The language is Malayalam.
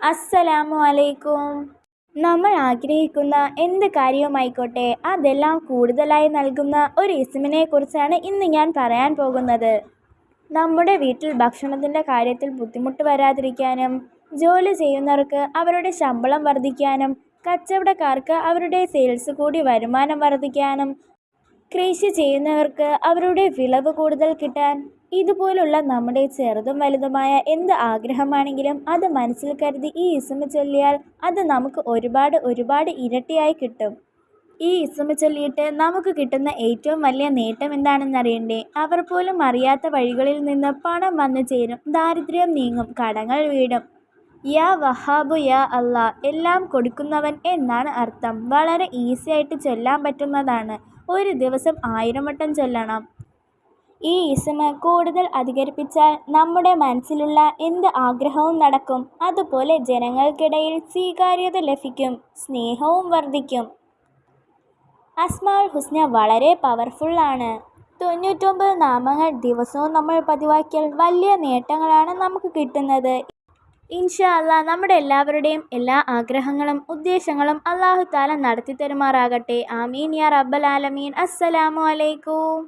അസ്സലാമു അലൈക്കും. നമ്മൾ ആഗ്രഹിക്കുന്ന എന്ത് കാര്യവുമായിക്കോട്ടെ അതെല്ലാം കൂടുതലായി നൽകുന്ന ഒരു ഇസ്മിനെ കുറിച്ചാണ് ഇന്ന് ഞാൻ പറയാൻ പോകുന്നത്. നമ്മുടെ വീട്ടിൽ ഭക്ഷണത്തിൻ്റെ കാര്യത്തിൽ ബുദ്ധിമുട്ട് വരാതിരിക്കാനും, ജോലി ചെയ്യുന്നവർക്ക് അവരുടെ ശമ്പളം വർദ്ധിക്കാനും, കച്ചവടക്കാർക്ക് അവരുടെ സെയിൽസ് കൂടി വരുമാനം വർദ്ധിക്കാനും, കൃഷി ചെയ്യുന്നവർക്ക് അവരുടെ വിളവ് കൂടുതൽ കിട്ടാൻ, ഇതുപോലുള്ള നമ്മുടെ ചെറുതും വലുതുമായ എന്ത് ആഗ്രഹമാണെങ്കിലും അത് മനസ്സിൽ കരുതി ഈ ഇസ്മ ചൊല്ലിയാൽ അത് നമുക്ക് ഒരുപാട് ഇരട്ടിയായി കിട്ടും. ഈ ഇസ്മ ചൊല്ലിയിട്ട് നമുക്ക് കിട്ടുന്ന ഏറ്റവും വലിയ നേട്ടം എന്താണെന്നറിയണ്ടേ? അവർ പോലും അറിയാത്ത വഴികളിൽ നിന്ന് പണം വന്നു ചേരും, ദാരിദ്ര്യം നീങ്ങും, കടങ്ങൾ വീടും. യാ വഹാബു യാ അല്ലാ, എല്ലാം കൊടുക്കുന്നവൻ എന്നാണ് അർത്ഥം. വളരെ ഈസിയായിട്ട് ചൊല്ലാൻ പറ്റുന്നതാണ്. ഒരു ദിവസം 1000 വട്ടം ചൊല്ലണം. ഈ ഇസ്മ കൂടുതൽ അധികരിപ്പിച്ചാൽ നമ്മുടെ മനസ്സിലുള്ള എന്ത് ആഗ്രഹവും നടക്കും. അതുപോലെ ജനങ്ങൾക്കിടയിൽ സ്വീകാര്യത ലഭിക്കും, സ്നേഹവും വർദ്ധിക്കും. അസ്മാഉൽ ഹുസ്ന വളരെ പവർഫുള്ളാണ്. 99 നാമങ്ങൾ ദിവസവും നമ്മൾ പതിവാക്കിയാൽ വലിയ നേട്ടങ്ങളാണ് നമുക്ക് കിട്ടുന്നത്. ഇൻഷാ അല്ലാഹ് നമ്മുടെ എല്ലാവരുടെയും എല്ലാ ആഗ്രഹങ്ങളും ഉദ്ദേശങ്ങളും അല്ലാഹു തആല നടത്തി തരുമാറാകട്ടെ. ആമീൻ യാ റബ്ബൽ ആലമീൻ. അസ്സലാമു അലൈക്കും.